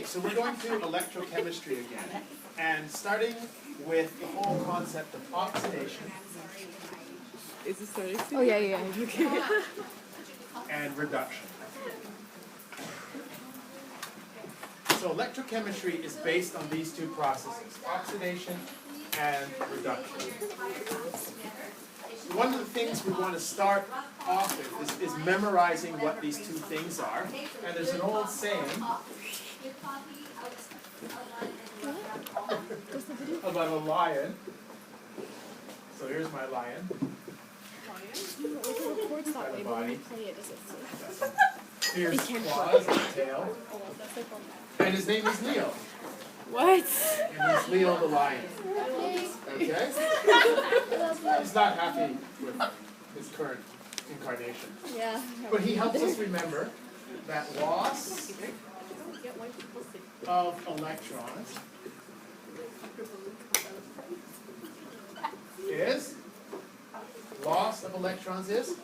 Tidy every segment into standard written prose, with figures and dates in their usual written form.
so we're going to electrochemistry again, and starting with the whole concept of oxidation. Is it starting? Oh yeah. Okay. And reduction. So electrochemistry is based on these two processes, oxidation and reduction. One of the things we want to start off with is memorizing what these two things are. And there's an old saying about a lion. So here's my lion. By the body. Here's claws and tail. And his name is Leo. What? And he's Leo the lion. Okay? He's not happy with his current incarnation. Yeah. But he helps us remember that loss of electrons is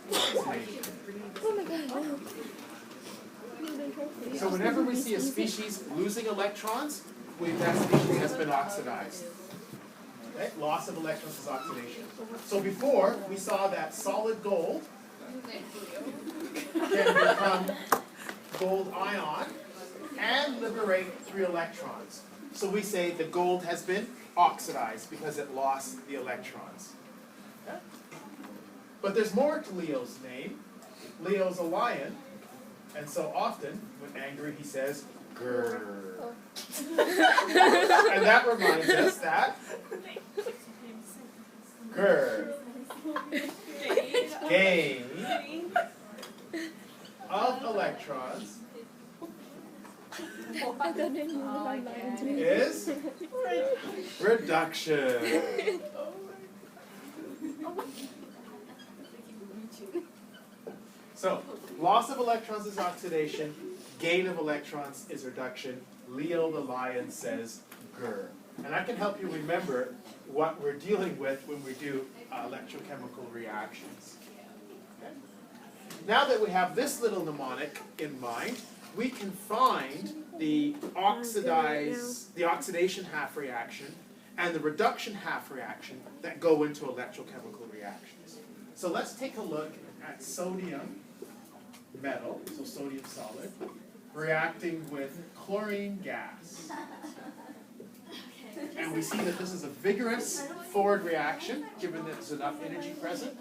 oxidation. Oh my god. So whenever we see a species losing electrons, that species has been oxidized. Okay? Loss of electrons is oxidation. So before, we saw that solid gold can become gold ion and liberate 3 electrons. So we say the gold has been oxidized because it lost the electrons. Okay? But there's more to Leo's name. Leo's a lion, and so often, when angry, he says, grrr. And that reminds us that grrr, gain of electrons is reduction. So, loss of electrons is oxidation, gain of electrons is reduction. Leo the lion says grr. And I can help you remember what we're dealing with when we do electrochemical reactions. Okay? Now that we have this little mnemonic in mind, we can find the oxidation half reaction and the reduction half reaction that go into electrochemical reactions. So let's take a look at sodium metal, so sodium solid, reacting with chlorine gas. And we see that this is a vigorous forward reaction, given that there's enough energy present.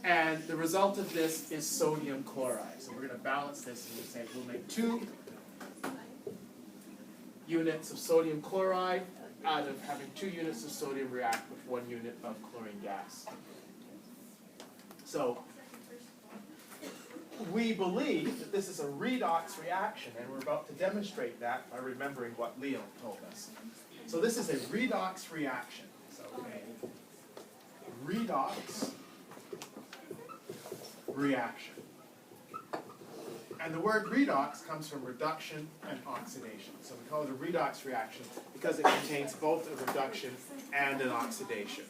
And the result of this is sodium chloride. So we're going to balance this and we'll say we'll make 2 units of sodium chloride out of having 2 units of sodium react with 1 unit of chlorine gas. So we believe that this is a redox reaction, and we're about to demonstrate that by remembering what Leo told us. So this is a redox reaction. So a redox reaction. And the word redox comes from reduction and oxidation. So we call it a redox reaction because it contains both a reduction and an oxidation.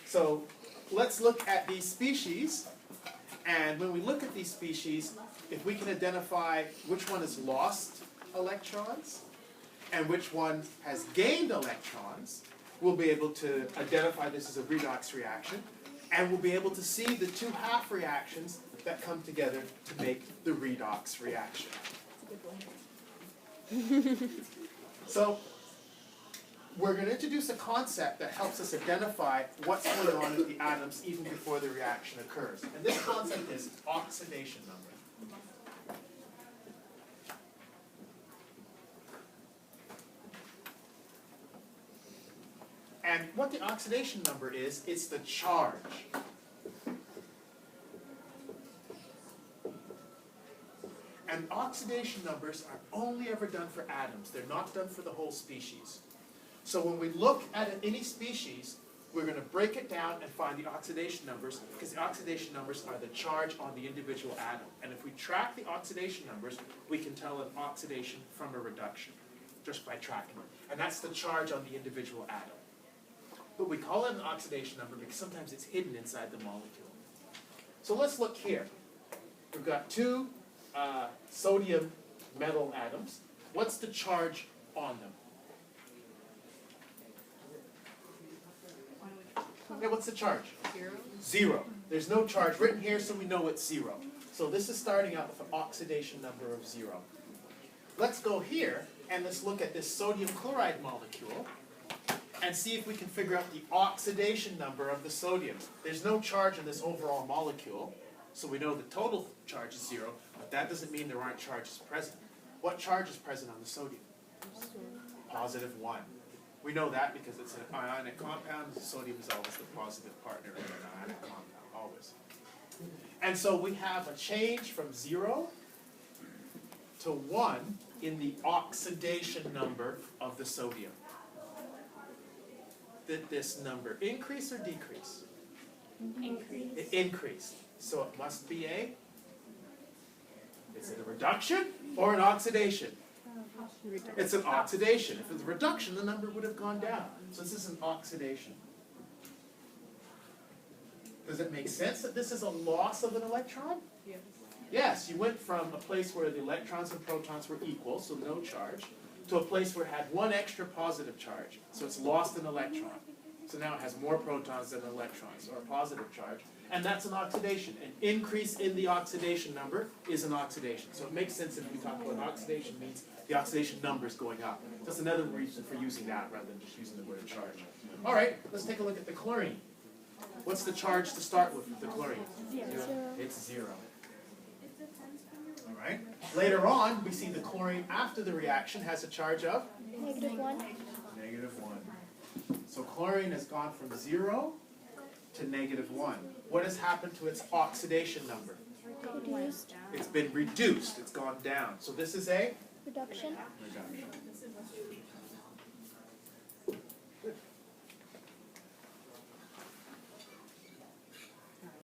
So let's look at these species, and when we look at these species, if we can identify which one has lost electrons and which one has gained electrons, we'll be able to identify this as a redox reaction, and we'll be able to see the 2 half reactions that come together to make the redox reaction. So we're going to introduce a concept that helps us identify what's going on with the atoms even before the reaction occurs. And this concept is oxidation number. And what the oxidation number is, it's the charge. And oxidation numbers are only ever done for atoms. They're not done for the whole species. So when we look at any species, we're going to break it down and find the oxidation numbers, because the oxidation numbers are the charge on the individual atom. And if we track the oxidation numbers, we can tell an oxidation from a reduction, just by tracking it. And that's the charge on the individual atom. But we call it an oxidation number because sometimes it's hidden inside the molecule. So let's look here. We've got two sodium metal atoms. What's the charge on them? Okay, what's the charge? 0. 0. There's no charge written here, so we know it's 0. So this is starting out with an oxidation number of 0. Let's go here and let's look at this sodium chloride molecule and see if we can figure out the oxidation number of the sodium. There's no charge in this overall molecule, so we know the total charge is 0, but that doesn't mean there aren't charges present. What charge is present on the sodium? Positive 1. We know that because it's an ionic compound. Sodium is always the positive partner in an ionic compound, always. And so we have a change from 0 to 1 in the oxidation number of the sodium. Did this number increase or decrease? Increase. It increased. So it must be a, is it a reduction or an oxidation? It's an oxidation. If it's a reduction, the number would have gone down. So this is an oxidation. Does it make sense that this is a loss of an electron? Yes. Yes, you went from a place where the electrons and protons were equal, so no charge, to a place where it had one extra positive charge. So it's lost an electron. So now it has more protons than electrons, or a positive charge. And that's an oxidation. An increase in the oxidation number is an oxidation. So it makes sense if we talk about oxidation means the oxidation number is going up. That's another reason for using that rather than just using the word charge. All right, let's take a look at the chlorine. What's the charge to start with the chlorine? 0. It's 0. All right. Later on, we see the chlorine after the reaction has a charge of? -1. -1. So chlorine has gone from 0 to -1. What has happened to its oxidation number? Reduced. It's been reduced. It's gone down. So this is a Reduction. reduction.